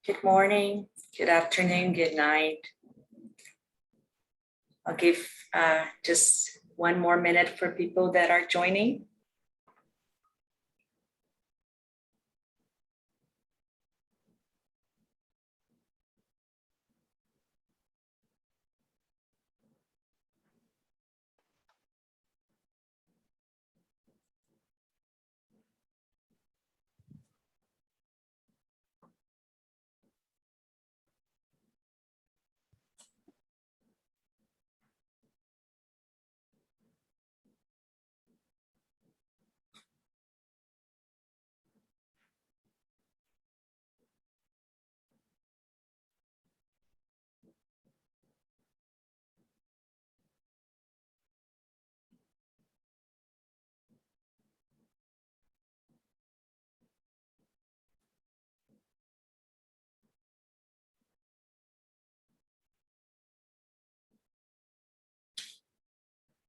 Good morning, good afternoon, good night. I'll give just one more minute for people that are joining.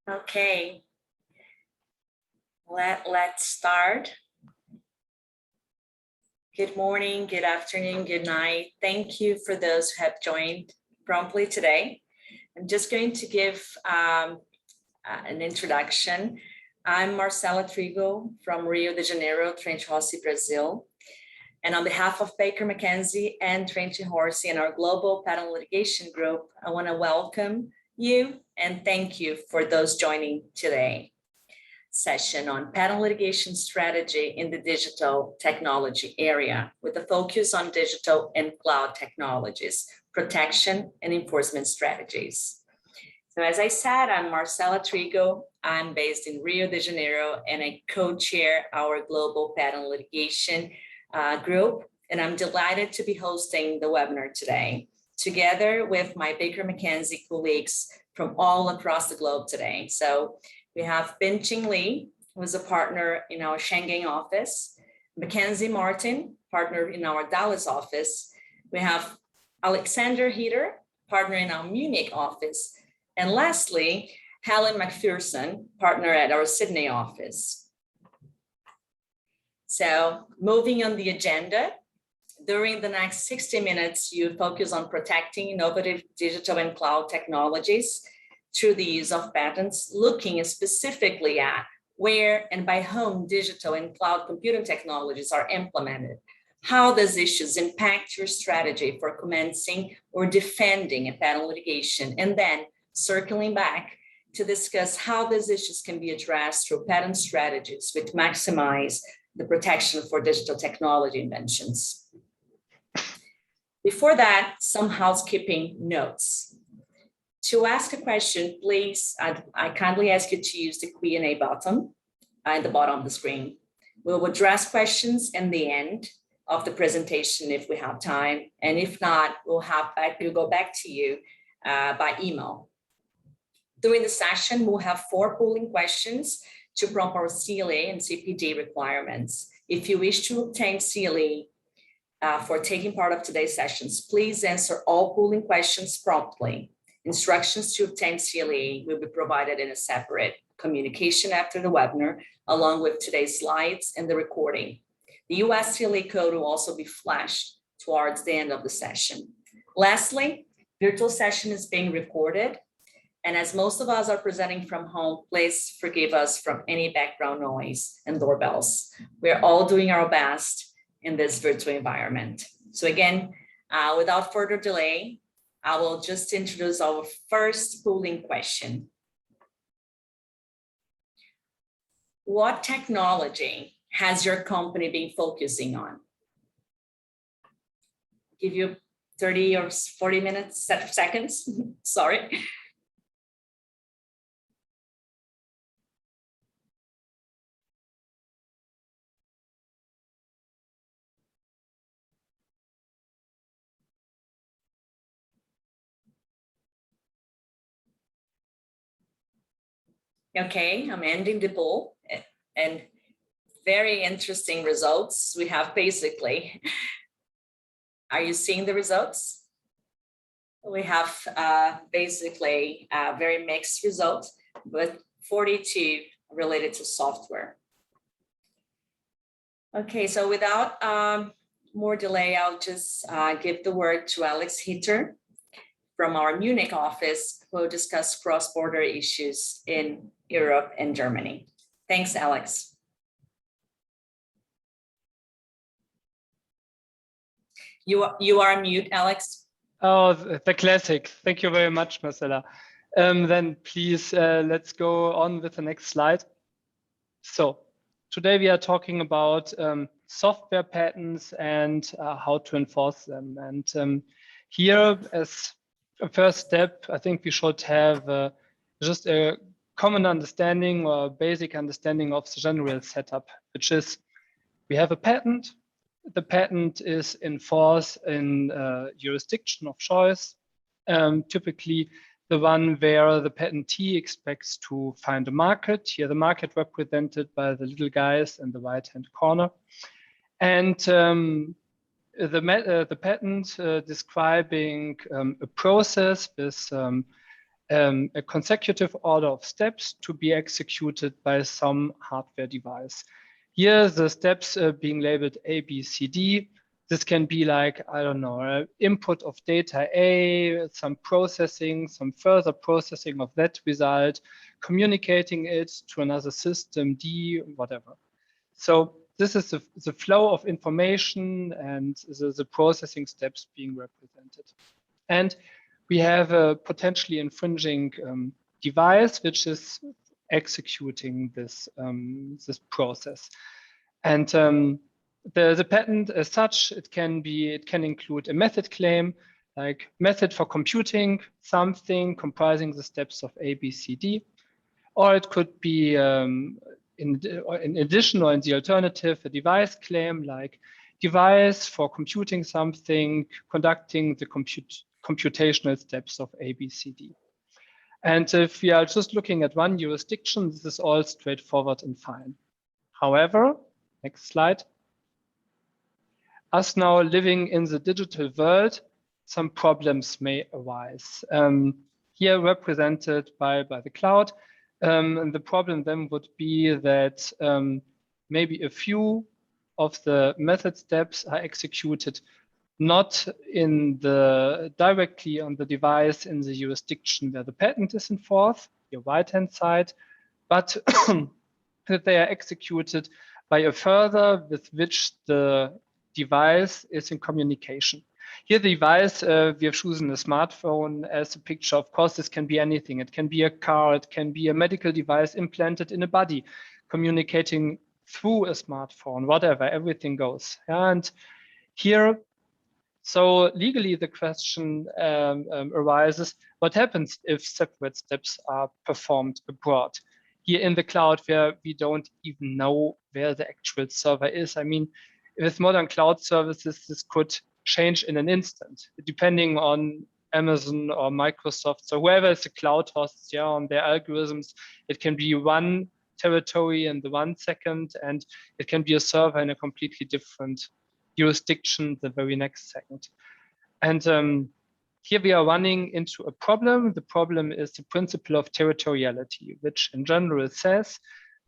Okay, let's start. Good morning, good afternoon, good night. Thank you for those who have joined promptly today. I'm just going to give an introduction. I'm Marcela Trigo from Rio de Janeiro, Trent Rossi, Brazil. And on behalf of Baker McKenzie and Trent Horsey and our global patent litigation group, I want to welcome you and thank you for those joining today session on patent litigation strategy in the digital technology area with a focus on digital and cloud technologies, protection and enforcement strategies. So as I said, I'm Marcela Trigo. I'm based in Rio de Janeiro and I co-chair our global patent litigation group. And I'm delighted to be hosting the webinar today, together with my Baker McKenzie colleagues from all across the globe today. So we have Bin-Ching Lee, who is a partner in our Shanghai office, Mackenzie Martin, partner in our Dallas office. We have Alexander Heater, partner in our Munich office. And lastly, Helen McPherson, partner at our Sydney office. So moving on the agenda, during the next 60 minutes, you focus on protecting innovative digital and cloud technologies through the use of patents, looking specifically at where and by whom digital and cloud computing technologies are implemented, how those issues impact your strategy for commencing or defending a patent litigation, and then circling back to discuss how these issues can be addressed through patent strategies which maximize the protection for digital technology inventions. Before that, some housekeeping notes. To ask a question, please, I kindly ask you to use the Q&A button at the bottom of the screen. We'll address questions in the end of the presentation if we have time, and if not, we'll go back to you by email. During the session, we'll have 4 polling questions to prompt our CLA and CPD requirements. If you wish to obtain CLA for taking part of today's sessions, please answer all polling questions promptly. Instructions to obtain CLA will be provided in a separate communication after the webinar, along with today's slides and the recording. The US CLA code will also be flashed towards the end of the session. Lastly, virtual session is being recorded. And as most of us are presenting from home, please forgive us from any background noise and doorbells. We're all doing our best in this virtual environment. So again, without further delay, I will just introduce our first polling question. What technology has your company been focusing on? Give you 30 or 40 minutes, seconds, sorry. Okay, I'm ending the poll, and very interesting results we have basically. Are you seeing the results? We have basically very mixed results, but 42 related to software. Okay, so without more delay, I'll just give the word to Alex Hitter from our Munich office, who will discuss cross-border issues in Europe and Germany. Thanks, Alex. You are on mute, Alex. Oh, the classic. Thank you very much, Marcella. Then please, let's go on with the next slide. So today we are talking about software patents and how to enforce them. And here, as a first step, I think we should have just a common understanding or basic understanding of the general setup, which is we have a patent. The patent is in force in jurisdiction of choice, typically the one where the patentee expects to find a market. Here, the market represented by the little guys in the right-hand corner. And the patent describing a process with a consecutive order of steps to be executed by some hardware device. Here, the steps being labeled A, B, C, D. This can be like, I don't know, input of data A, some processing, some further processing of that result, communicating it to another system D, whatever. So this is the flow of information and the processing steps being represented. And we have a potentially infringing device which is executing this, this process. And the patent as such, it can include a method claim, like method for computing something comprising the steps of A, B, C, D. Or it could be in addition or in the alternative, a device claim like device for computing something, conducting the computational steps of A, B, C, D. And if we are just looking at one jurisdiction, this is all straightforward and fine. However, next slide. Us now living in the digital world, some problems may arise. Here represented by the cloud. And the problem then would be that maybe a few of the method steps are executed not in directly on the device in the jurisdiction where the patent is in force, your right-hand side, but that they are executed by a further with which the device is in communication. Here the device, we have chosen a smartphone as a picture. Of course, this can be anything. It can be a car, it can be a medical device implanted in a body, communicating through a smartphone, whatever, everything goes. And here, so legally the question arises, what happens if separate steps are performed abroad? Here in the cloud where we don't even know where the actual server is. I mean, with modern cloud services, this could change in an instant, depending on Amazon or Microsoft. So whoever is the cloud host, yeah, on their algorithms, it can be one territory in the 1 second, and it can be a server in a completely different jurisdiction the very next second. And here we are running into a problem. The problem is the principle of territoriality, which in general says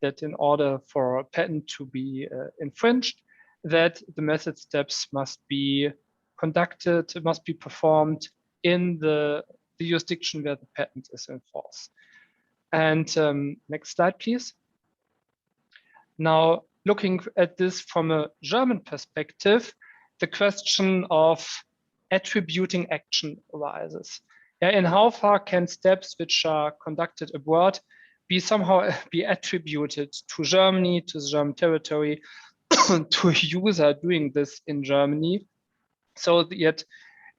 that in order for a patent to be infringed, that the method steps must be conducted, must be performed in the jurisdiction where the patent is in force. And next slide, please. Now, looking at this from a German perspective, the question of attributing action arises. Yeah, in how far can steps which are conducted abroad be somehow be attributed to Germany, to the German territory, to a user doing this in Germany, so that yet,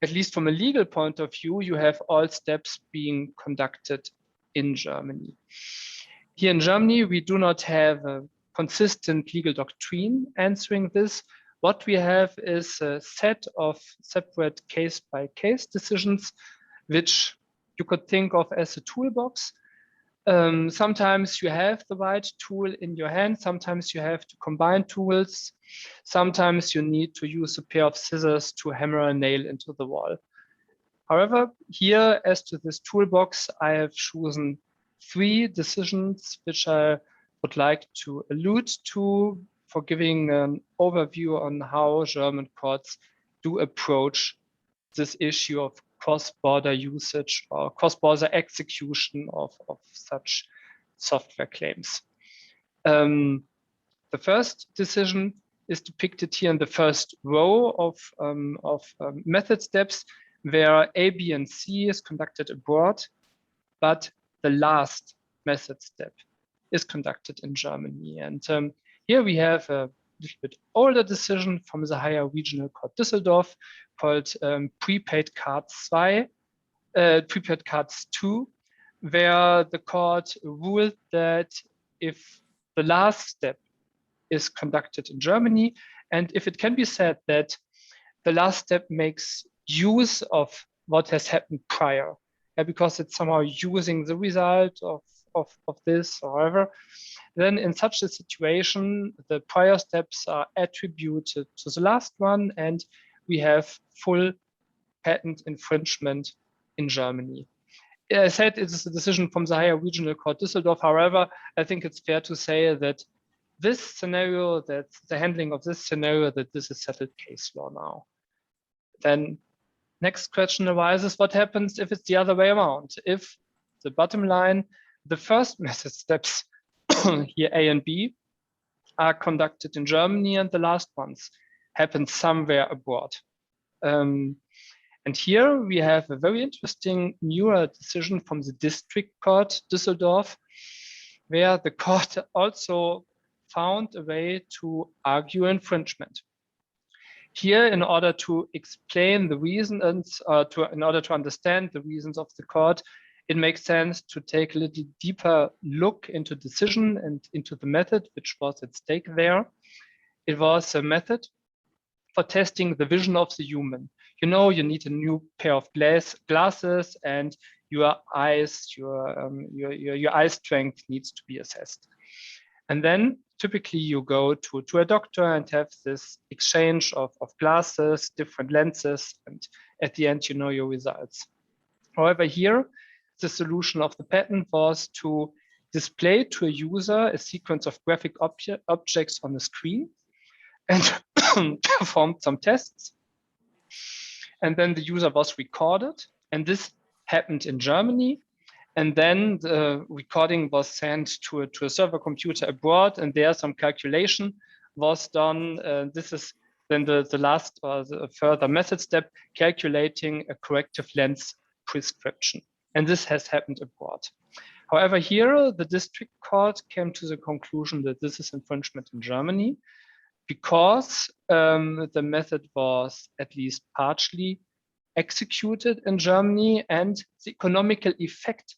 at least from a legal point of view, you have all steps being conducted in Germany. Here in Germany, we do not have a consistent legal doctrine answering this. What we have is a set of separate case-by-case decisions, which you could think of as a toolbox. Sometimes you have the right tool in your hand. Sometimes you have to combine tools. Sometimes you need to use a pair of scissors to hammer a nail into the wall. However, here, as to this toolbox, I have chosen 3 decisions which I would like to allude to for giving an overview on how German courts do approach this issue of cross-border usage or cross-border execution of such software claims. The first decision is depicted here in the first row of method steps, where A, B, and C is conducted abroad, but the last method step is conducted in Germany. And here we have a little bit older decision from the Higher Regional Court Düsseldorf called Prepaid Cards 2, where the court ruled that if the last step is conducted in Germany, and if it can be said that the last step makes use of what has happened prior, because it's somehow using the result of this or whatever, then in such a situation, the prior steps are attributed to the last one, and we have full patent infringement in Germany. I said it is a decision from the Higher Regional Court Düsseldorf. However, I think it's fair to say that this scenario, that the handling of this scenario, that this is settled case law now. Then next question arises, what happens if it's the other way around? If the bottom line, the first method steps, here A and B, are conducted in Germany and the last ones happen somewhere abroad. And here we have a very interesting newer decision from the District Court Düsseldorf, where the court also found a way to argue infringement. Here, in order to explain the reasons, in order to understand the reasons of the court, it makes sense to take a little deeper look into decision and into the method which was at stake there. It was a method for testing the vision of the human. You know, you need a new pair of glasses, and your eyes, your eye strength needs to be assessed. And then typically you go to a doctor and have this exchange of glasses, different lenses, and at the end, you know your results. However, here, the solution of the patent was to display to a user a sequence of graphic objects on the screen and performed some tests. And then the user was recorded, and this happened in Germany. And then the recording was sent to a server computer abroad, and there some calculation was done. This is then the last or the further method step, calculating a corrective lens prescription. And this has happened abroad. However, here the district court came to the conclusion that this is infringement in Germany because the method was at least partially executed in Germany and the economical effect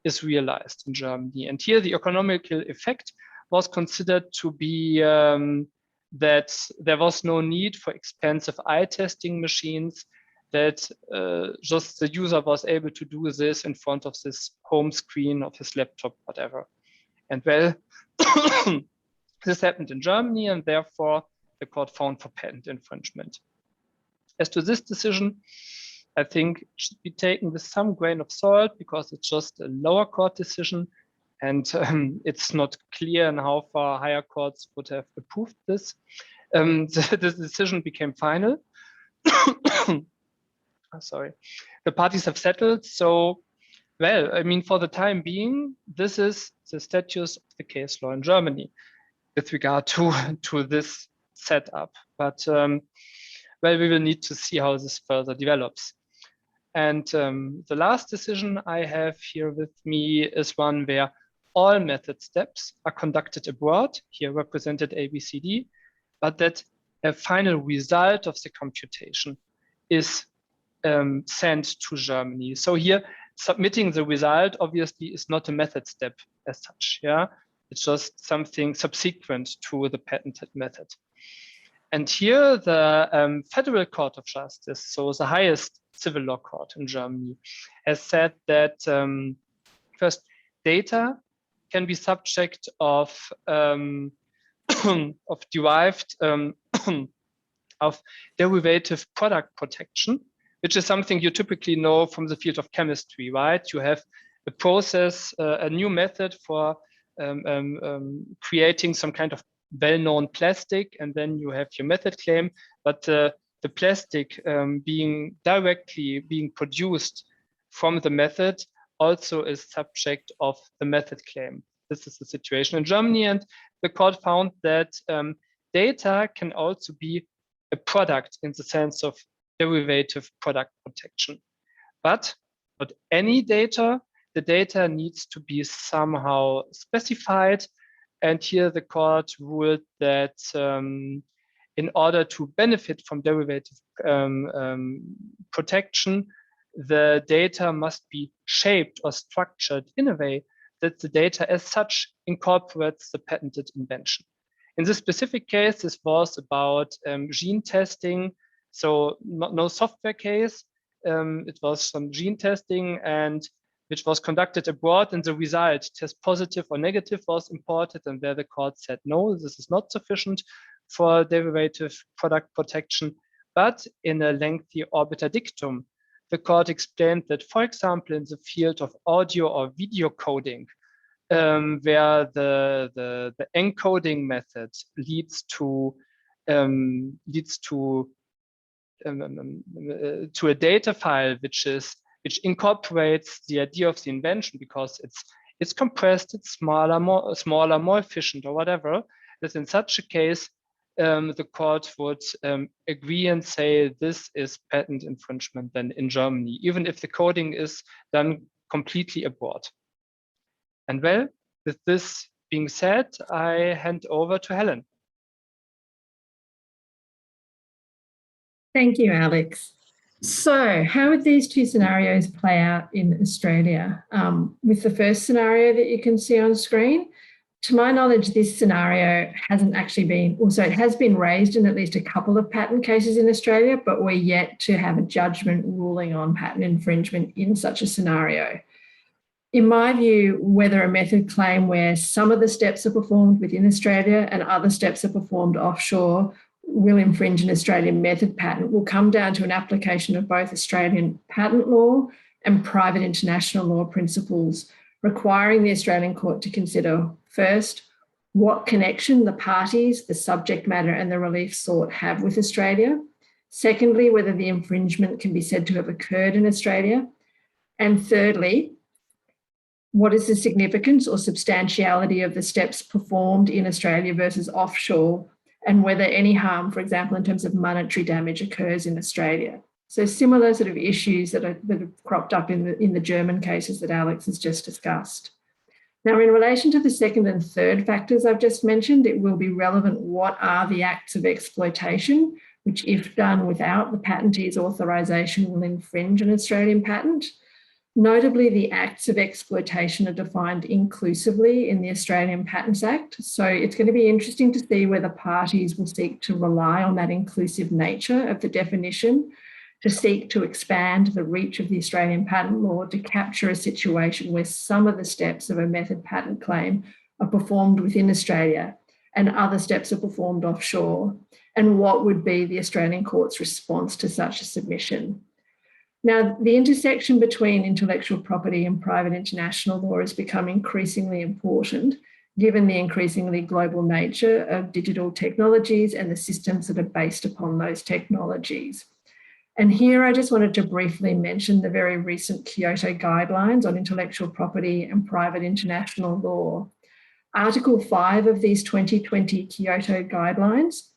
is realized in Germany. And here the economical effect was considered to be that there was no need for expensive eye testing machines, that just the user was able to do this in front of this home screen of his laptop, whatever. And well, this happened in Germany, and therefore the court found for patent infringement. As to this decision, I think it should be taken with some grain of salt because it's just a lower court decision, and it's not clear in how far higher courts would have approved this. The decision became final. Sorry, the parties have settled. So, well, I mean, for the time being, this is the status of the case law in Germany with regard to this setup. But, well, we will need to see how this further develops. And the last decision I have here with me is one where all method steps are conducted abroad, here represented A, B, C, D, but that a final result of the computation is sent to Germany. So here, submitting the result obviously is not a method step as such. Yeah, it's just something subsequent to the patented method. And here, the Federal Court of Justice, so the highest civil law court in Germany, has said that first, data can be subject of derived of derivative product protection, which is something you typically know from the field of chemistry, right? You have a process, a new method for creating some kind of well-known plastic, and then you have your method claim. But the plastic directly being produced from the method also is subject of the method claim. This is the situation in Germany, and the court found that data can also be a product in the sense of derivative product protection. But not any data. The data needs to be somehow specified. And here the court ruled that in order to benefit from derivative protection, the data must be shaped or structured in a way that the data as such incorporates the patented invention. In this specific case, this was about gene testing, so no software case. It was some gene testing, and which was conducted abroad, and the result, test positive or negative, was imported, and there the court said, no, this is not sufficient for derivative product protection. But in a lengthy obiter dictum, the court explained that, for example, in the field of audio or video coding, where the encoding method leads to a data file which incorporates the idea of the invention, because it's compressed, it's smaller, more efficient, or whatever. That in such a case, the court would agree and say this is patent infringement then in Germany, even if the coding is done completely abroad. And well, with this being said, I hand over to Helen. Thank you, Alex. So how would these two scenarios play out in Australia? With the first scenario that you can see on screen, to my knowledge, this scenario hasn't actually been, also it has been raised in at least a couple of patent cases in Australia, but we're yet to have a judgment ruling on patent infringement in such a scenario. In my view, whether a method claim where some of the steps are performed within Australia and other steps are performed offshore will infringe an Australian method patent will come down to an application of both Australian patent law and private international law principles, requiring the Australian court to consider, first, what connection the parties, the subject matter and the relief sought have with Australia. Secondly, whether the infringement can be said to have occurred in Australia. And thirdly, what is the significance or substantiality of the steps performed in Australia versus offshore, and whether any harm, for example, in terms of monetary damage, occurs in Australia. So similar sort of issues that have cropped up in the German cases that Alex has just discussed. Now, in relation to the second and third factors I've just mentioned, it will be relevant what are the acts of exploitation, which if done without the patentee's authorisation will infringe an Australian patent. Notably, the acts of exploitation are defined inclusively in the Australian Patents Act. So it's going to be interesting to see whether parties will seek to rely on that inclusive nature of the definition to seek to expand the reach of the Australian patent law to capture a situation where some of the steps of a method patent claim are performed within Australia and other steps are performed offshore, and what would be the Australian court's response to such a submission. Now, the intersection between intellectual property and private international law has become increasingly important, given the increasingly global nature of digital technologies and the systems that are based upon those technologies. And here I just wanted to briefly mention the very recent Kyoto guidelines on intellectual property and private international law. Article 5 of these 2020 Kyoto guidelines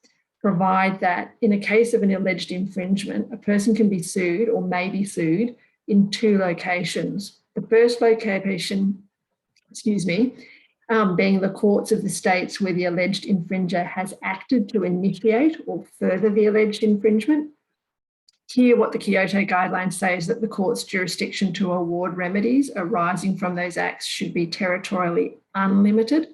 provide that in a case of an alleged infringement, a person can be sued or may be sued in two locations. The first location, being the courts of the states where the alleged infringer has acted to initiate or further the alleged infringement. Here, what the Kyoto guidelines say is that the court's jurisdiction to award remedies arising from those acts should be territorially unlimited.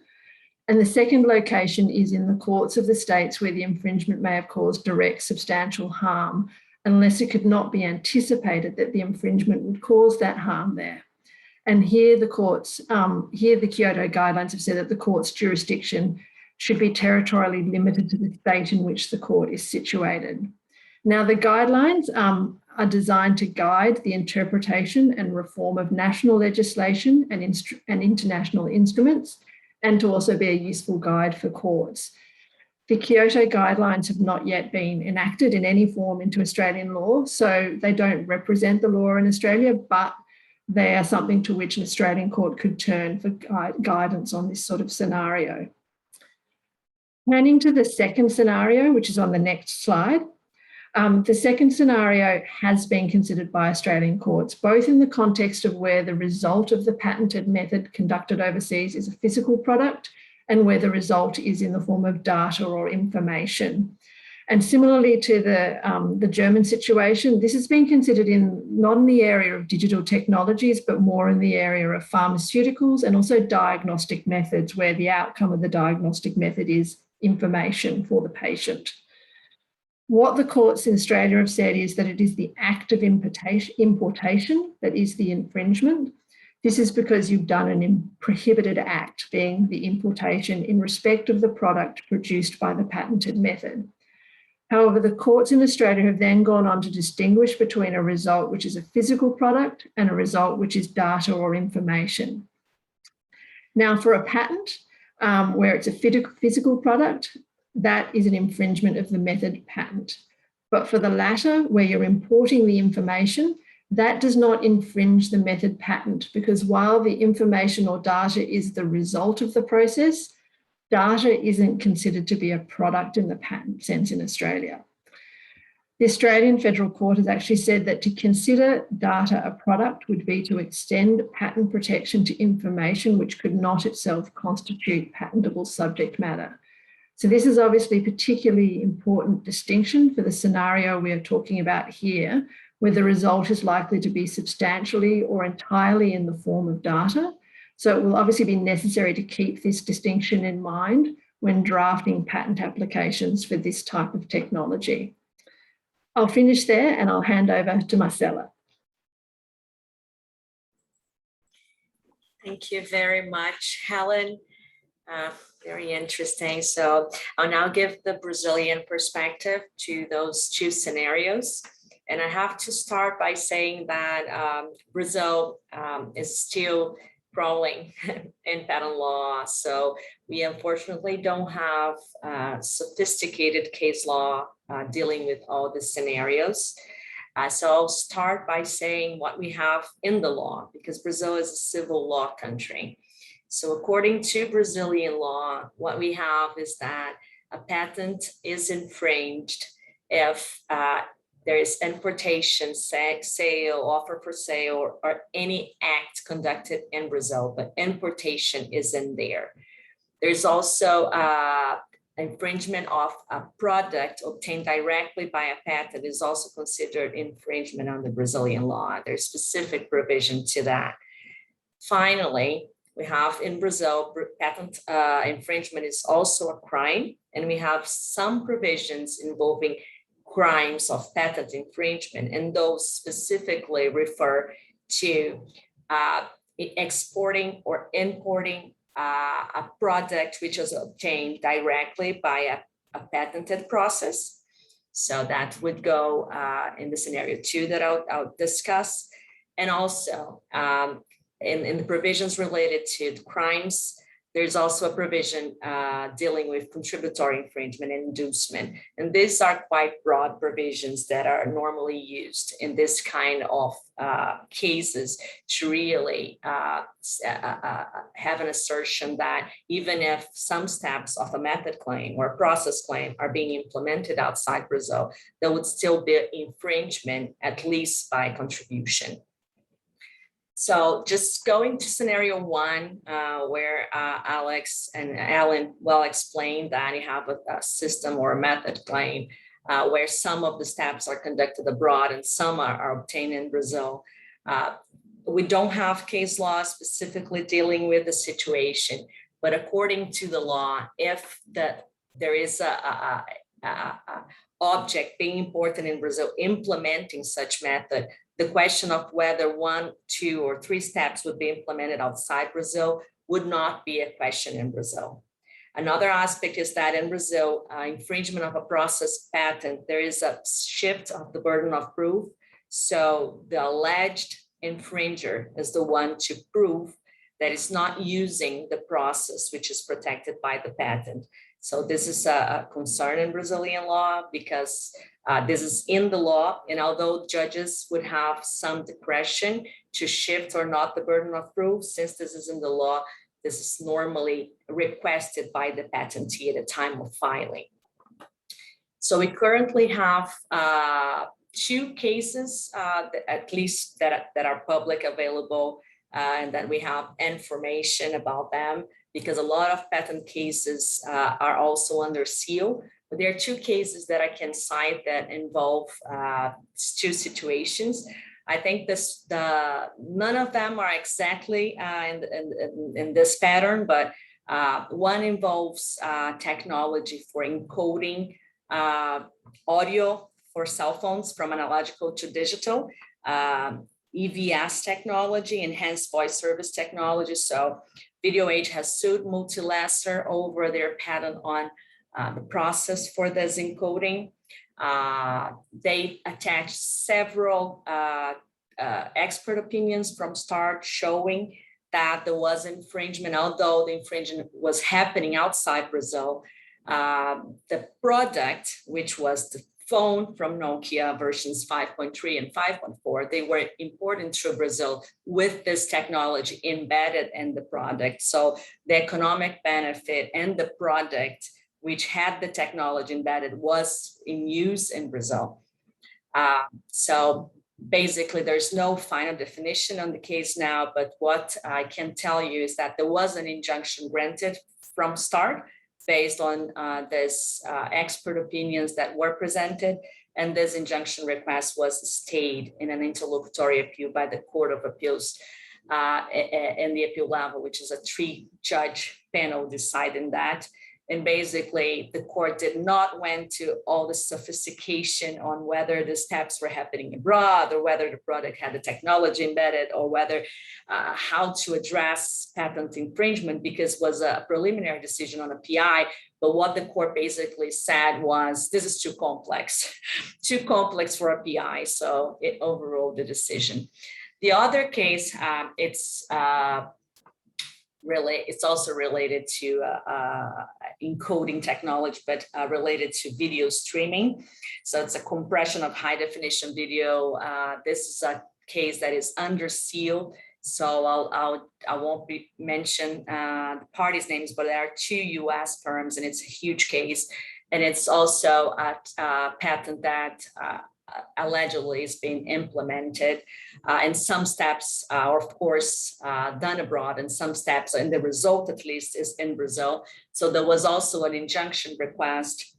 And the second location is in the courts of the states where the infringement may have caused direct substantial harm, unless it could not be anticipated that the infringement would cause that harm there. And here the Kyoto guidelines have said that the court's jurisdiction should be territorially limited to the state in which the court is situated. Now, the guidelines are designed to guide the interpretation and reform of national legislation and international instruments, and to also be a useful guide for courts. The Kyoto guidelines have not yet been enacted in any form into Australian law, so they don't represent the law in Australia, but they are something to which an Australian court could turn for guidance on this sort of scenario. Turning to the second scenario, which is on the next slide. The second scenario has been considered by Australian courts, both in the context of where the result of the patented method conducted overseas is a physical product and where the result is in the form of data or information. And similarly to the German situation, this has been considered not in the area of digital technologies, but more in the area of pharmaceuticals and also diagnostic methods, where the outcome of the diagnostic method is information for the patient. What the courts in Australia have said is that it is the act of importation that is the infringement. This is because you've done an prohibited act, being the importation in respect of the product produced by the patented method. However, the courts in Australia have then gone on to distinguish between a result which is a physical product and a result which is data or information. Now, for a patent, where it's a physical product, that is an infringement of the method patent. But for the latter, where you're importing the information, that does not infringe the method patent, because while the information or data is the result of the process, data isn't considered to be a product in the patent sense in Australia. The Australian Federal Court has actually said that to consider data a product would be to extend patent protection to information which could not itself constitute patentable subject matter. So this is obviously a particularly important distinction for the scenario we are talking about here, where the result is likely to be substantially or entirely in the form of data. So it will obviously be necessary to keep this distinction in mind when drafting patent applications for this type of technology. I'll finish there and I'll hand over to Marcella. Thank you very much, Helen. Very interesting. So I'll now give the Brazilian perspective to those two scenarios. And I have to start by saying that Brazil is still crawling in patent law. So we unfortunately don't have sophisticated case law dealing with all the scenarios. So I'll start by saying what we have in the law, because Brazil is a civil law country. So according to Brazilian law, what we have is that a patent is infringed if there is importation, sale, offer for sale, or any act conducted in Brazil, but importation is in there. There's also infringement of a product obtained directly by a patent is also considered infringement under Brazilian law. There's specific provision to that. Finally, we have in Brazil, patent infringement is also a crime, and we have some provisions involving crimes of patent infringement, and those specifically refer to exporting or importing a product which is obtained directly by a patented process. So that would go in the scenario 2 that I'll discuss. And also in the provisions related to crimes, there's also a provision dealing with contributory infringement and inducement. And these are quite broad provisions that are normally used in this kind of cases to really have an assertion that even if some steps of a method claim or a process claim are being implemented outside Brazil, there would still be infringement, at least by contribution. So just going to scenario 1, where Alex and Alan well explained that you have a system or a method claim where some of the steps are conducted abroad and some are obtained in Brazil. We don't have case law specifically dealing with the situation, but according to the law, if there is a object being imported in Brazil implementing such method, the question of whether 1, 2, or 3 steps would be implemented outside Brazil would not be a question in Brazil. Another aspect is that in Brazil, infringement of a process patent, there is a shift of the burden of proof. So the alleged infringer is the one to prove that it's not using the process which is protected by the patent. So this is a concern in Brazilian law because this is in the law, and although judges would have some discretion to shift or not the burden of proof, since this is in the law, this is normally requested by the patentee at the time of filing. So we currently have 2 cases, at least that are public available, and that we have information about them, because a lot of patent cases are also under seal. But there are 2 cases that I can cite that involve 2 situations. I think none of them are exactly in this pattern, but one involves technology for encoding audio for cell phones from analogical to digital, EVS technology, enhanced voice service technology. So VideoAge has sued Multilesser over their patent on the process for this encoding. They attached several expert opinions from start showing that there was infringement, although the infringement was happening outside Brazil. The product, which was the phone from Nokia versions 5.3 and 5.4, they were imported to Brazil with this technology embedded in the product. So the economic benefit and the product, which had the technology embedded, was in use in Brazil. So basically, there's no final definition on the case now, but what I can tell you is that there was an injunction granted from start based on this expert opinions that were presented, and this injunction request was stayed in an interlocutory appeal by the Court of Appeals in the appeal level, which is a 3-judge panel deciding that. And basically, the court did not went to all the sophistication on whether the steps were happening abroad, or whether the product had the technology embedded, or whether how to address patent infringement, because it was a preliminary decision on a PI. But what the court basically said was, this is too complex for a PI. So it overruled the decision. The other case, it's also related to encoding technology, but related to video streaming. So it's a compression of high definition video. This is a case that is under seal. So I won't mention the parties' names, but there are 2 US firms, and it's a huge case. And it's also a patent that allegedly is being implemented, and some steps are of course done abroad, and some steps, and the result at least, is in Brazil. So there was also an injunction request.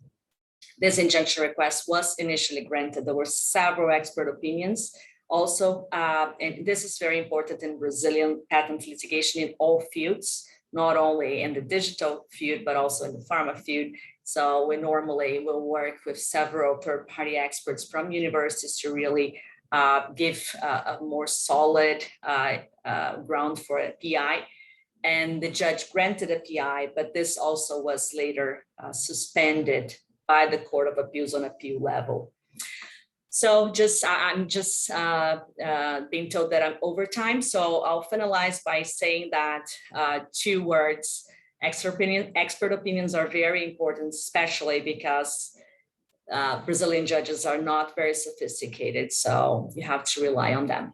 This injunction request was initially granted. There were several expert opinions also, and this is very important in Brazilian patent litigation in all fields, not only in the digital field, but also in the pharma field. So we normally will work with several third-party experts from universities to really give a more solid ground for a PI. And the judge granted a PI, but this also was later suspended by the Court of Appeals on appeal level. So I'm just being told that I'm over time. So I'll finalize by saying that 2 words. Expert opinions are very important, especially because Brazilian judges are not very sophisticated, so you have to rely on them.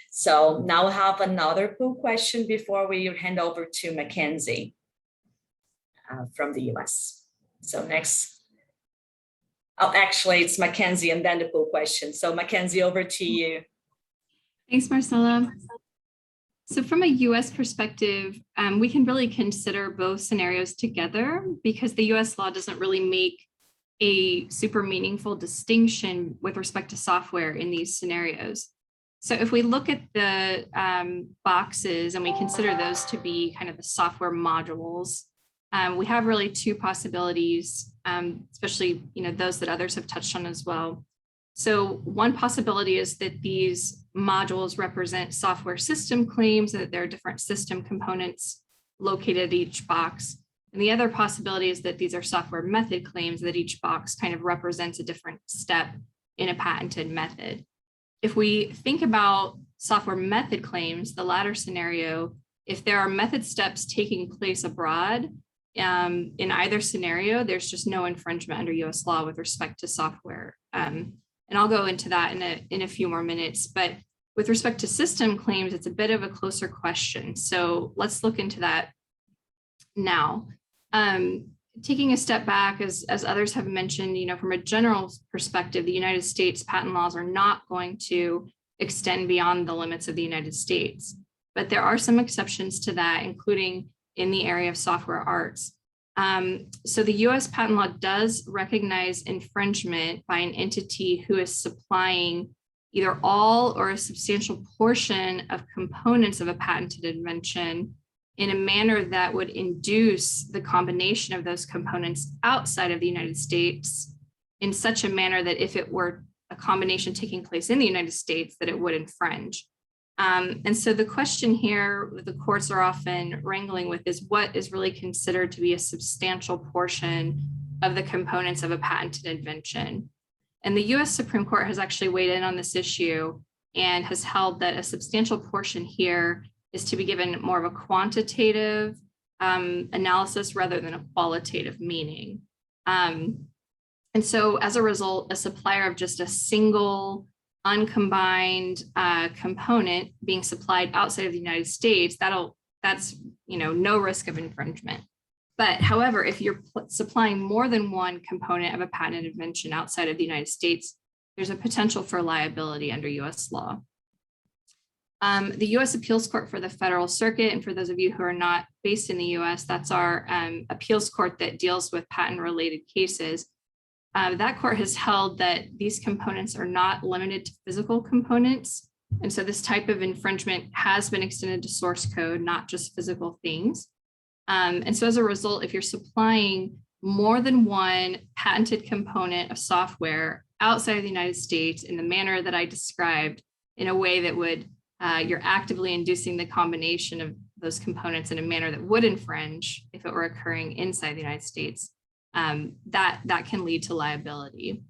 So now I have another pool question before we hand over to McKenzie from the US. So next, oh, actually it's McKenzie and then the pool question. So McKenzie, over to you. Thanks, Marcella. So from a US perspective, we can really consider both scenarios together, because the US law doesn't really make a super meaningful distinction with respect to software in these scenarios. So if we look at the boxes and we consider those to be kind of the software modules, we have really 2 possibilities, especially those that others have touched on as well. So one possibility is that these modules represent software system claims, that there are different system components located at each box. And the other possibility is that these are software method claims, that each box kind of represents a different step in a patented method. If we think about software method claims, the latter scenario, if there are method steps taking place abroad, in either scenario, there's just no infringement under US law with respect to software. And I'll go into that in a few more minutes, but with respect to system claims, it's a bit of a closer question. So let's look into that now. Taking a step back, as others have mentioned, from a general perspective, the United States patent laws are not going to extend beyond the limits of the United States. But there are some exceptions to that, including in the area of software arts. So the US patent law does recognize infringement by an entity who is supplying either all or a substantial portion of components of a patented invention in a manner that would induce the combination of those components outside of the United States in such a manner that if it were a combination taking place in the United States, that it would infringe. And so the question here the courts are often wrangling with is what is really considered to be a substantial portion of the components of a patented invention. And the US Supreme Court has actually weighed in on this issue and has held that a substantial portion here is to be given more of a quantitative analysis rather than a qualitative meaning. And so as a result, a supplier of just a single uncombined component being supplied outside of the United States, that's no risk of infringement. But however, if you're supplying more than one component of a patented invention outside of the United States, there's a potential for liability under US law. The US Appeals Court for the Federal Circuit, and for those of you who are not based in the US, that's our appeals court that deals with patent-related cases. That court has held that these components are not limited to physical components. And so this type of infringement has been extended to source code, not just physical things. And so as a result, if you're supplying more than one patented component of software outside of the United States in the manner that I described, in a way that would, you're actively inducing the combination of those components in a manner that would infringe if it were occurring inside the United States, that can lead to liability.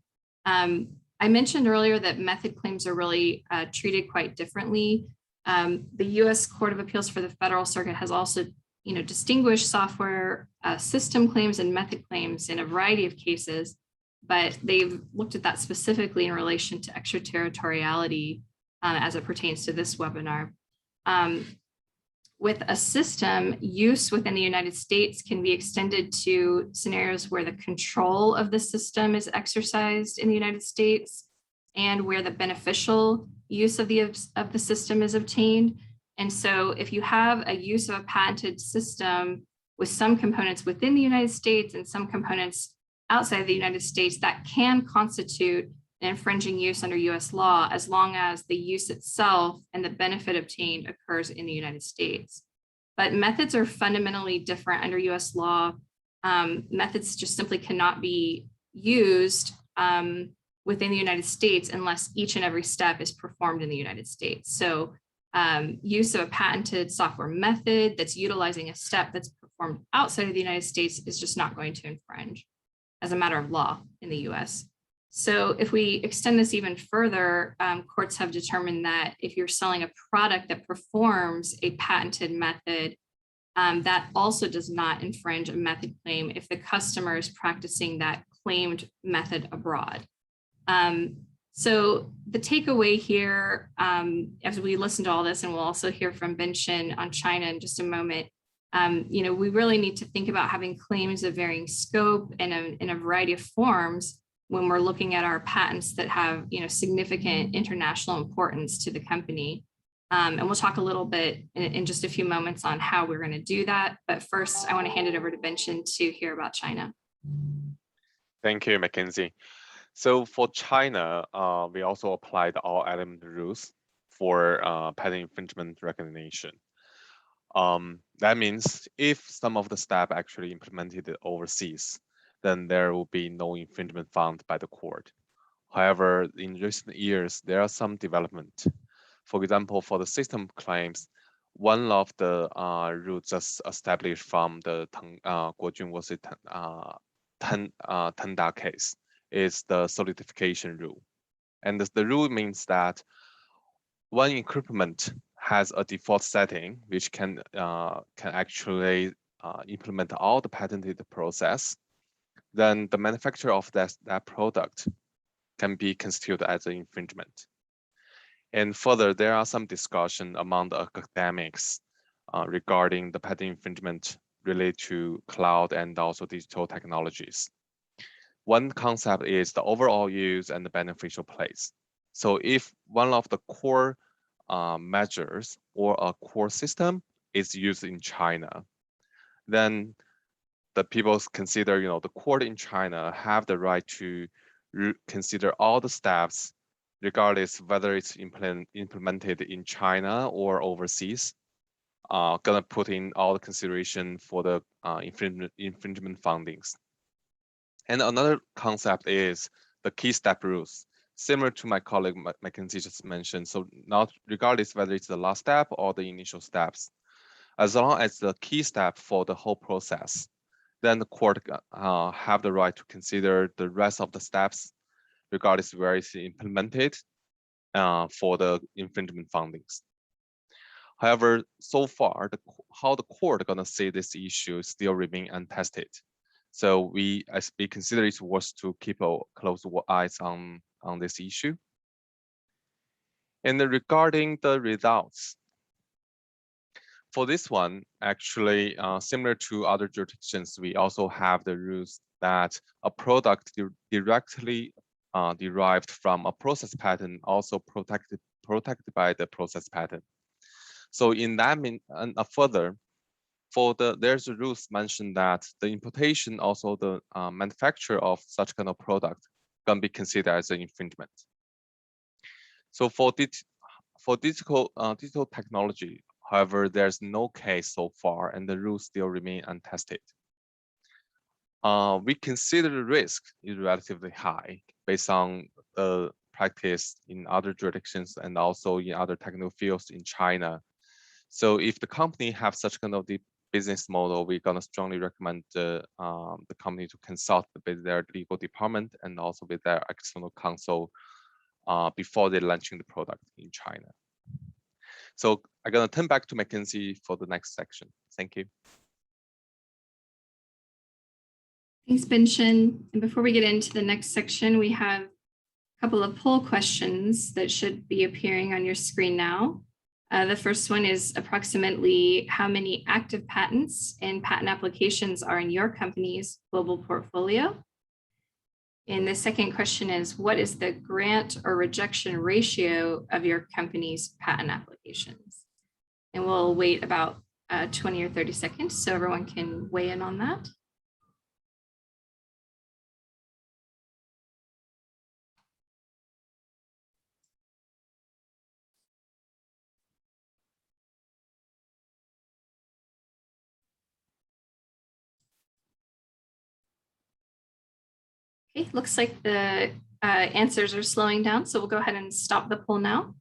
I mentioned earlier that method claims are really treated quite differently. The US Court of Appeals for the Federal Circuit has also distinguished software system claims and method claims in a variety of cases, but they've looked at that specifically in relation to extraterritoriality as it pertains to this webinar. With a system, use within the United States can be extended to scenarios where the control of the system is exercised in the United States and where the beneficial use of the system is obtained. And so if you have a use of a patented system with some components within the United States and some components outside of the United States, that can constitute an infringing use under US law, as long as the use itself and the benefit obtained occurs in the United States. But methods are fundamentally different under US law. Methods just simply cannot be used within the United States unless each and every step is performed in the United States. So use of a patented software method that's utilizing a step that's performed outside of the United States is just not going to infringe as a matter of law in the US. So if we extend this even further, courts have determined that if you're selling a product that performs a patented method, that also does not infringe a method claim if the customer is practicing that claimed method abroad. So the takeaway here, as we listen to all this, and we'll also hear from Ben-Shin on China in just a moment, we really need to think about having claims of varying scope and in a variety of forms when we're looking at our patents that have significant international importance to the company. And we'll talk a little bit in just a few moments on how we're going to do that. But first, I want to hand it over to Ben-Shin to hear about China. Thank you, McKenzie. So for China, we also applied all element rules for patent infringement recognition. That means if some of the staff actually implemented overseas, then there will be no infringement found by the court. However, in recent years, there are some development. For example, for the system claims, one of the rules just established from the Guojun versus Tenda case is the solidification rule. And the rule means that one equipment has a default setting which can actually implement all the patented process, then the manufacturer of that product can be constituted as an infringement. And further, there are some discussion among the academics regarding the patent infringement related to cloud and also digital technologies. One concept is the overall use and the beneficial place. So if one of the core measures or a core system is used in China, then the people consider, the court in China have the right to consider all the steps, regardless whether it's implemented in China or overseas. Gonna put in all the consideration for the infringement findings. And another concept is the key step rules, similar to my colleague McKenzie just mentioned. So not regardless whether it's the last step or the initial steps, as long as the key step for the whole process, then the court have the right to consider the rest of the steps, regardless where it's implemented for the infringement findings. However, so far, how the court gonna see this issue still remain untested. So we consider it worth to keep a close eyes on this issue. And regarding the results, for this one, actually, similar to other jurisdictions, we also have the rules that a product directly derived from a process patent also protected by the process patent. So in that further, there's a rules mentioned that the importation, also the manufacture of such kind of product can be considered as an infringement. So for digital technology, however, there's no case so far, and the rules still remain untested. We consider the risk is relatively high based on the practice in other jurisdictions and also in other technical fields in China. So if the company have such kind of the business model, we're gonna strongly recommend the company to consult with their legal department and also with their external counsel before they're launching the product in China. So I'm gonna turn back to McKenzie for the next section. Thank you. Thanks, Bin-Shin. And before we get into the next section, we have a couple of poll questions that should be appearing on your screen now. The first one is approximately how many active patents and patent applications are in your company's global portfolio? And the second question is, what is the grant or rejection ratio of your company's patent applications? And we'll wait about 20 or 30 seconds so everyone can weigh in on that. Okay, looks like the answers are slowing down, so we'll go ahead and stop the poll now.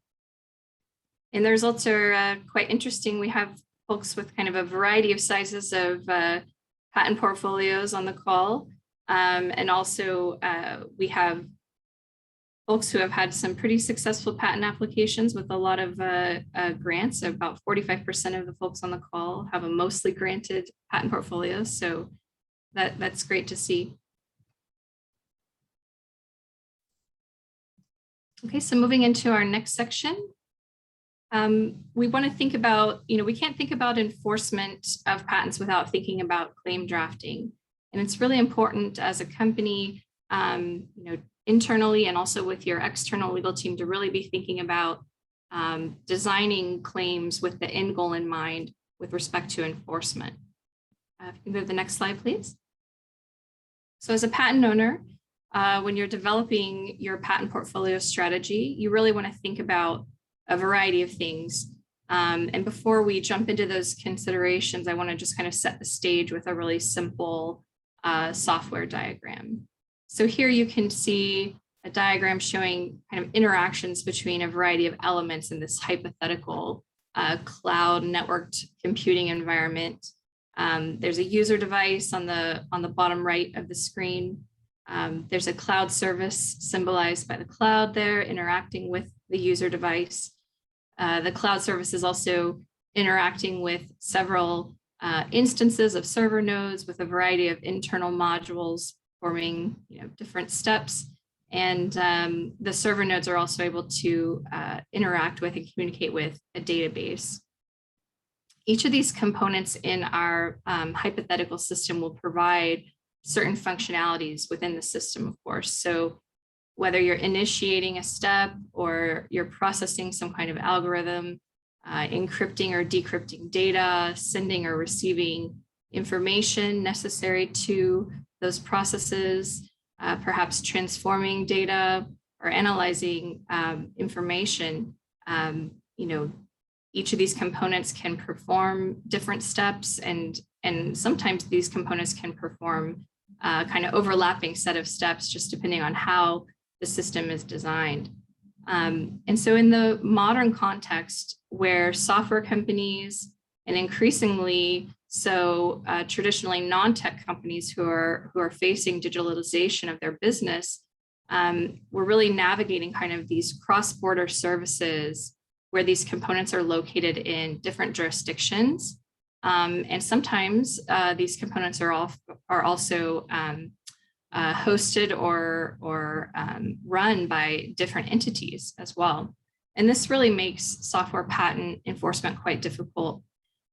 And the results are quite interesting. We have folks with kind of a variety of sizes of patent portfolios on the call. And also we have folks who have had some pretty successful patent applications with a lot of grants. About 45% of the folks on the call have a mostly granted patent portfolio. So that's great to see. Okay, so moving into our next section, we want to think about, we can't think about enforcement of patents without thinking about claim drafting. And it's really important as a company, internally and also with your external legal team to really be thinking about designing claims with the end goal in mind with respect to enforcement. If you can go to the next slide, please. So as a patent owner, when you're developing your patent portfolio strategy, you really want to think about a variety of things. And before we jump into those considerations, I want to just kind of set the stage with a really simple software diagram. So here you can see a diagram showing kind of interactions between a variety of elements in this hypothetical cloud networked computing environment. There's a user device on the bottom right of the screen. There's a cloud service symbolized by the cloud there interacting with the user device. The cloud service is also interacting with several instances of server nodes with a variety of internal modules forming different steps. And the server nodes are also able to interact with and communicate with a database. Each of these components in our hypothetical system will provide certain functionalities within the system, of course. So whether you're initiating a step or you're processing some kind of algorithm, encrypting or decrypting data, sending or receiving information necessary to those processes, perhaps transforming data or analyzing information, each of these components can perform different steps, and sometimes these components can perform kind of overlapping set of steps, just depending on how the system is designed. And so in the modern context, where software companies and increasingly so traditionally non-tech companies who are facing digitalization of their business, we're really navigating kind of these cross-border services where these components are located in different jurisdictions. And sometimes these components are also hosted or run by different entities as well. And this really makes software patent enforcement quite difficult.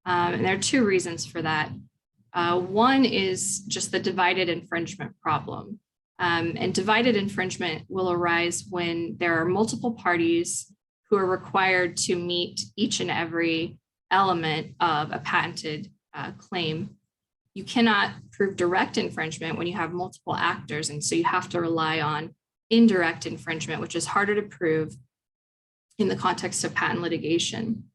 And there are two reasons for that. One is just the divided infringement problem. And divided infringement will arise when there are multiple parties who are required to meet each and every element of a patented claim. You cannot prove direct infringement when you have multiple actors, and so you have to rely on indirect infringement, which is harder to prove in the context of patent litigation.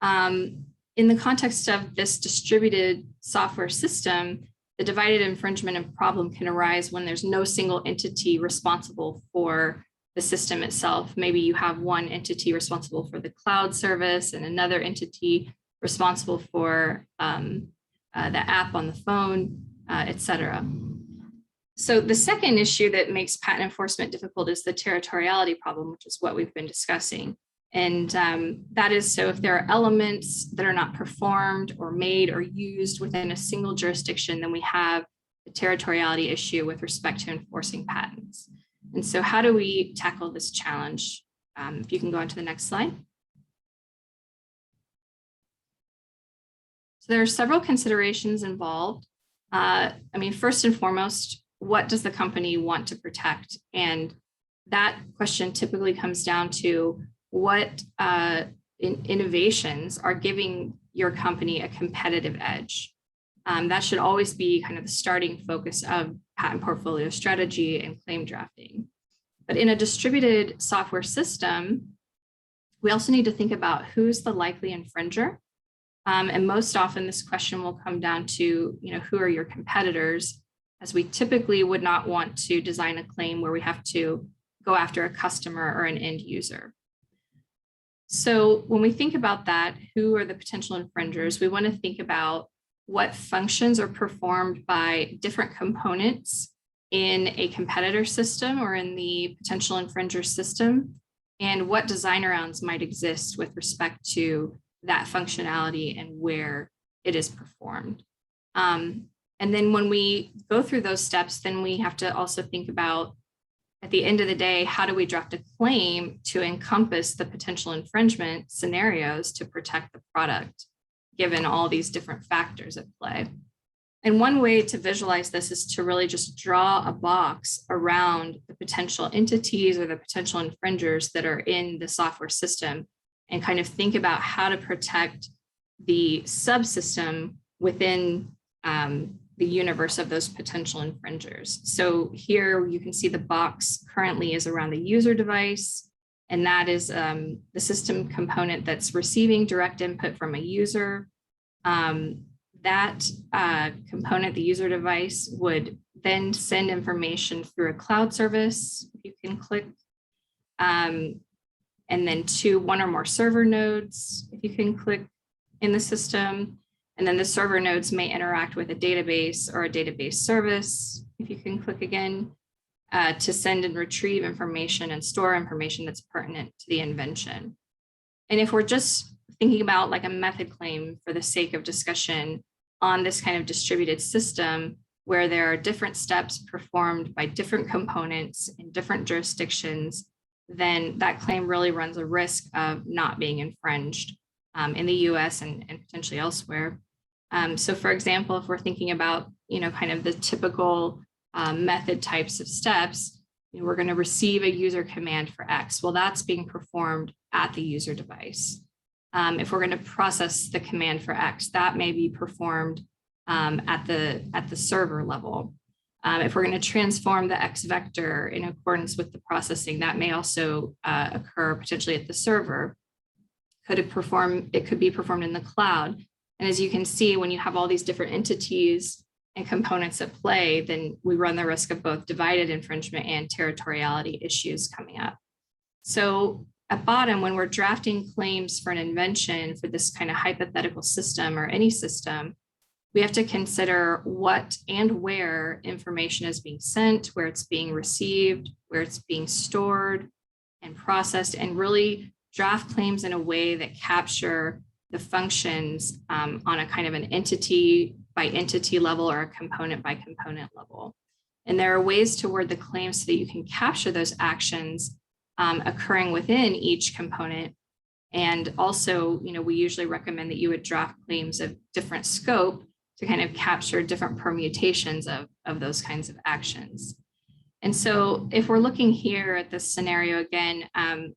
In the context of this distributed software system, the divided infringement problem can arise when there's no single entity responsible for the system itself. Maybe you have one entity responsible for the cloud service and another entity responsible for the app on the phone, et cetera. So the second issue that makes patent enforcement difficult is the territoriality problem, which is what we've been discussing. And that is, so if there are elements that are not performed or made or used within a single jurisdiction, then we have a territoriality issue with respect to enforcing patents. And so how do we tackle this challenge? If you can go on to the next slide. So there are several considerations involved. First and foremost, what does the company want to protect? And that question typically comes down to what innovations are giving your company a competitive edge. That should always be kind of the starting focus of patent portfolio strategy and claim drafting. But in a distributed software system, we also need to think about who's the likely infringer. And most often this question will come down to, who are your competitors, as we typically would not want to design a claim where we have to go after a customer or an end user. So when we think about that, who are the potential infringers, we want to think about what functions are performed by different components in a competitor system or in the potential infringer system, and what design arounds might exist with respect to that functionality and where it is performed. And then when we go through those steps, then we have to also think about, at the end of the day, how do we draft a claim to encompass the potential infringement scenarios to protect the product, given all these different factors at play? And one way to visualize this is to really just draw a box around the potential entities or the potential infringers that are in the software system, and kind of think about how to protect the subsystem within the universe of those potential infringers. So here you can see the box currently is around the user device, and that is the system component that's receiving direct input from a user. That component, the user device, would then send information through a cloud service, if you can click, and then to one or more server nodes, if you can click in the system. And then the server nodes may interact with a database or a database service, if you can click again, to send and retrieve information and store information that's pertinent to the invention. And if we're just thinking about like a method claim for the sake of discussion, on this kind of distributed system where there are different steps performed by different components in different jurisdictions, then that claim really runs a risk of not being infringed in the US and potentially elsewhere. So for example, if we're thinking about, kind of the typical method types of steps, we're going to receive a user command for X. Well, that's being performed at the user device. If we're going to process the command for X, that may be performed at the server level. If we're going to transform the X vector in accordance with the processing, that may also occur potentially at the server. It could be performed in the cloud. And as you can see, when you have all these different entities and components at play, then we run the risk of both divided infringement and territoriality issues coming up. So at bottom, when we're drafting claims for an invention for this kind of hypothetical system or any system, we have to consider what and where information is being sent, where it's being received, where it's being stored and processed, and really draft claims in a way that capture the functions on a kind of an entity by entity level or a component by component level. And there are ways to word the claims so that you can capture those actions occurring within each component. And also, we usually recommend that you would draft claims of different scope to kind of capture different permutations of those kinds of actions. And so if we're looking here at this scenario again,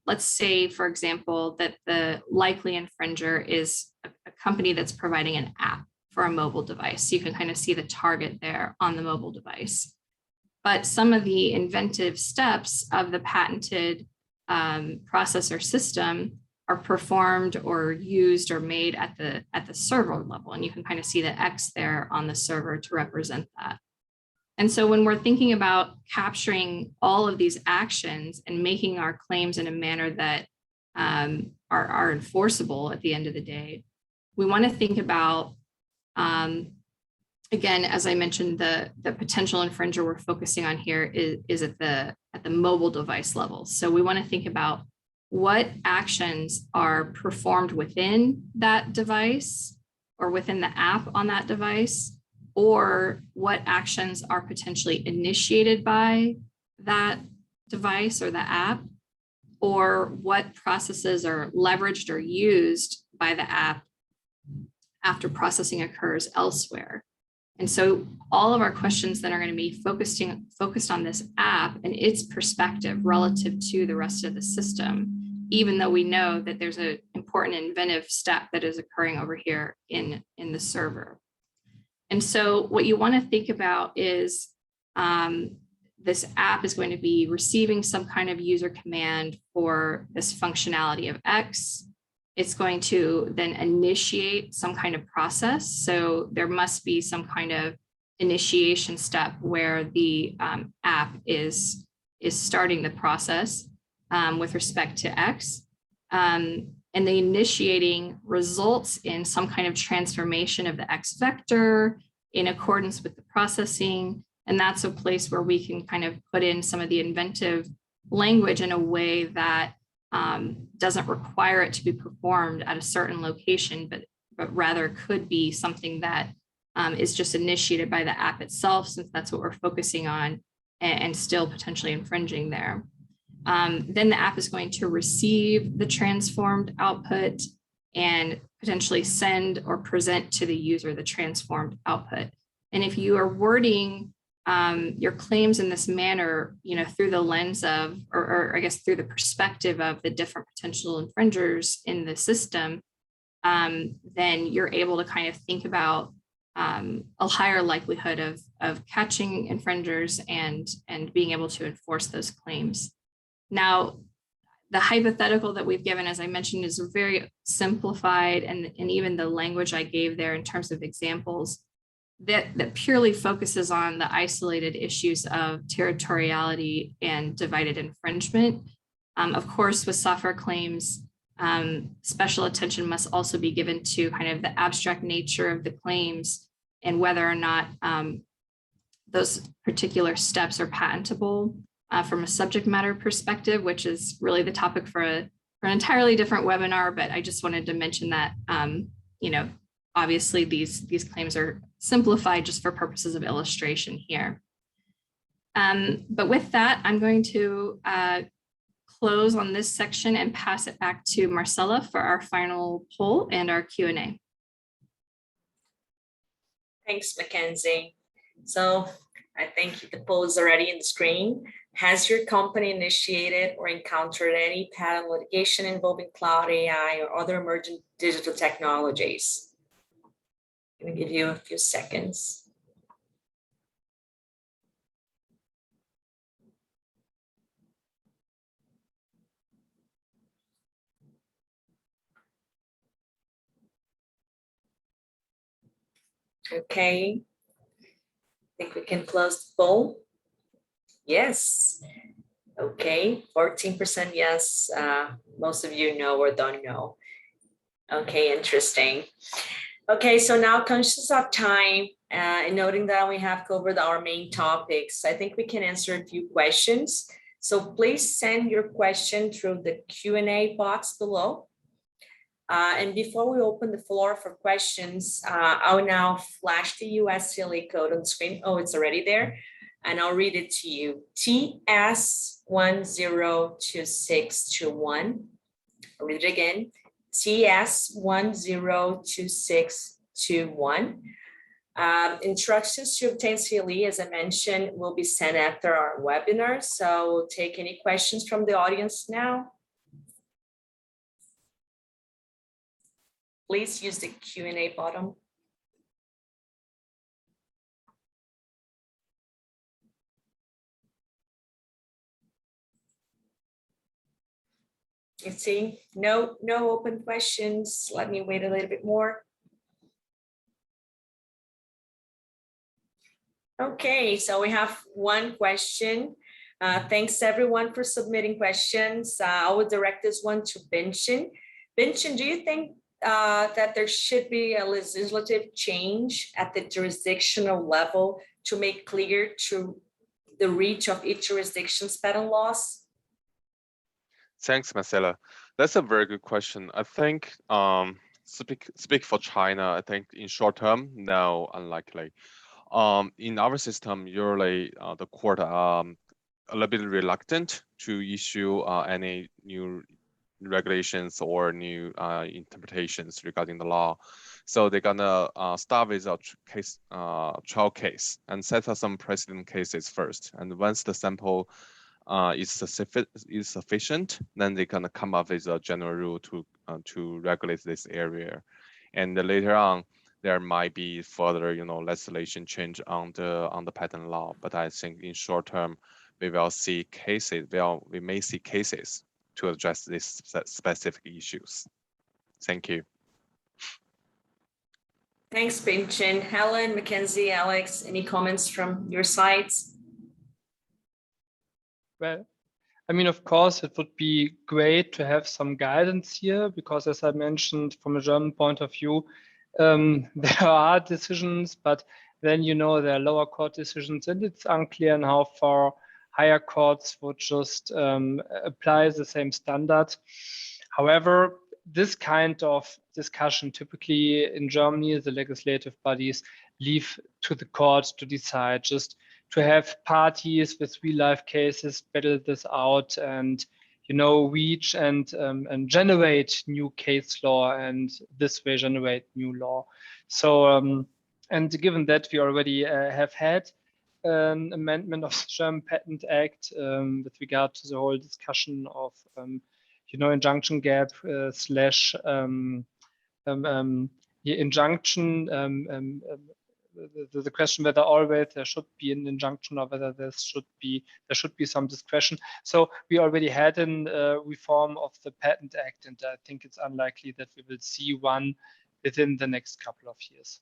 let's say, for example, that the likely infringer is a company that's providing an app for a mobile device. So you can kind of see the target there on the mobile device. But some of the inventive steps of the patented processor system are performed or used or made at the server level. And you can kind of see the X there on the server to represent that. And so when we're thinking about capturing all of these actions and making our claims in a manner that are enforceable at the end of the day, we want to think about, again, as I mentioned, the potential infringer we're focusing on here is at the mobile device level. So we want to think about what actions are performed within that device or within the app on that device, or what actions are potentially initiated by that device or the app, or what processes are leveraged or used by the app after processing occurs elsewhere. And so all of our questions then are going to be focused on this app and its perspective relative to the rest of the system, even though we know that there's an important inventive step that is occurring over here in the server. And so what you want to think about is this app is going to be receiving some kind of user command for this functionality of X. It's going to then initiate some kind of process. So there must be some kind of initiation step where the app is starting the process with respect to X. And the initiating results in some kind of transformation of the X vector in accordance with the processing. And that's a place where we can kind of put in some of the inventive language in a way that doesn't require it to be performed at a certain location, but rather could be something that is just initiated by the app itself, since that's what we're focusing on, and still potentially infringing there. Then the app is going to receive the transformed output and potentially send or present to the user the transformed output. And if you are wording your claims in this manner, through the lens of, or I guess through the perspective of the different potential infringers in the system, then you're able to kind of think about a higher likelihood of catching infringers and being able to enforce those claims. Now, the hypothetical that we've given, as I mentioned, is very simplified, and even the language I gave there in terms of examples that purely focuses on the isolated issues of territoriality and divided infringement. Of course, with software claims, special attention must also be given to kind of the abstract nature of the claims and whether or not those particular steps are patentable. From a subject matter perspective, which is really the topic for an entirely different webinar, but I just wanted to mention that, obviously these claims are simplified just for purposes of illustration here. But with that, I'm going to close on this section and pass it back to Marcella for our final poll and our Q&A. Thanks, McKenzie. So I think the poll is already in the screen. Has your company initiated or encountered any patent litigation involving cloud AI or other emerging digital technologies? I'm going to give you a few seconds. Okay, I think we can close the poll. Yes. Okay, 14% yes. Most of you know or don't know. Okay, interesting. Okay, so now conscious of time and noting that we have covered our main topics, I think we can answer a few questions. So please send your question through the Q&A box below. And before we open the floor for questions, I will now flash the US CLA code on screen. Oh, it's already there. And I'll read it to you. TS102621. I'll read it again. TS102621. Instructions to obtain CLE, as I mentioned, will be sent after our webinar. So we'll take any questions from the audience now. Please use the Q&A button. You see, no open questions. Let me wait a little bit more. Okay, so we have one question. Thanks everyone for submitting questions. I will direct this one to Binchen. Binchen, do you think that there should be a legislative change at the jurisdictional level to make clear to the reach of each jurisdiction's patent laws? Thanks, Marcella. That's a very good question. I think speak for China, I think in short term, no, unlikely. In our system, usually the court are a little bit reluctant to issue any new regulations or new interpretations regarding the law. So they're gonna start with a trial case and set up some precedent cases first. And once the sample is sufficient, then they're gonna come up with a general rule to regulate this area. And later on, there might be further, legislation change on the patent law. But I think in short term, we will see cases. We may see cases to address these specific issues. Thank you. Thanks, Binchen. Helen, McKenzie, Alex, any comments from your sides? Well, I mean, of course, it would be great to have some guidance here because, as I mentioned, from a German point of view, there are decisions, but then, there are lower court decisions, and it's unclear in how far higher courts would just apply the same standard. However, this kind of discussion, typically in Germany, the legislative bodies leave to the court to decide, just to have parties with real-life cases battle this out and reach and generate new case law, and this way generate new law. So and given that we already have had an amendment of the German Patent Act with regard to the whole discussion of injunction gap slash injunction, the question whether always there should be an injunction or whether there should be some discretion. So we already had a reform of the Patent Act, and I think it's unlikely that we will see one within the next couple of years.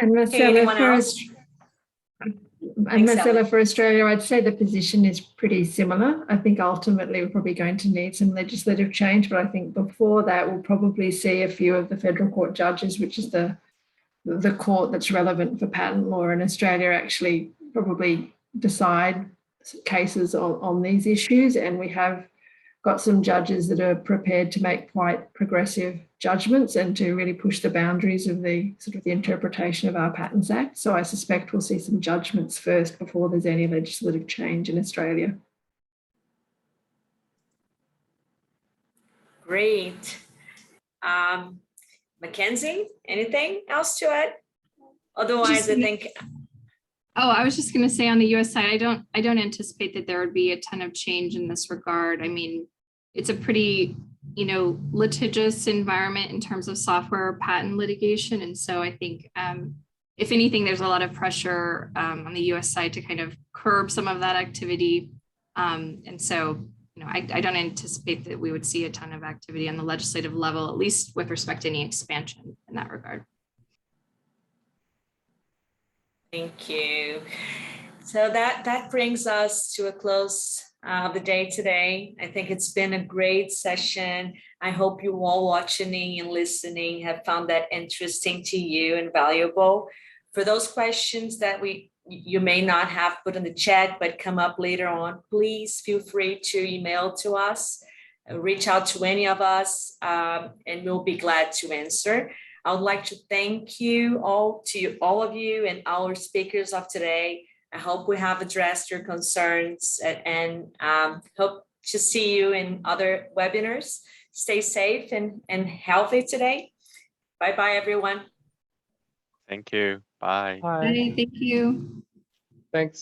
And Marcella, for Australia, I'd say the position is pretty similar. I think ultimately we're probably going to need some legislative change, but I think before that we'll probably see a few of the federal court judges, which is the court that's relevant for patent law in Australia, actually probably decide cases on these issues. And we have got some judges that are prepared to make quite progressive judgments and to really push the boundaries of the sort of the interpretation of our Patents Act. So I suspect we'll see some judgments first before there's any legislative change in Australia. Great. McKenzie, anything else to add? Otherwise, I think. Oh, I was just going to say on the US side, I don't anticipate that there would be a ton of change in this regard. I mean, it's a pretty, litigious environment in terms of software patent litigation. And so I think if anything, there's a lot of pressure on the US side to kind of curb some of that activity. And so, I don't anticipate that we would see a ton of activity on the legislative level, at least with respect to any expansion in that regard. Thank you. So that brings us to a close of the day today. I think it's been a great session. I hope you all watching and listening have found that interesting to you and valuable. For those questions that you may not have put in the chat, but come up later on, please feel free to email to us, reach out to any of us, and we'll be glad to answer. I would like to thank you all of you and our speakers of today. I hope we have addressed your concerns and hope to see you in other webinars. Stay safe and healthy today. Bye-bye, everyone. Thank you. Bye. Bye. Bye, thank you. Thanks.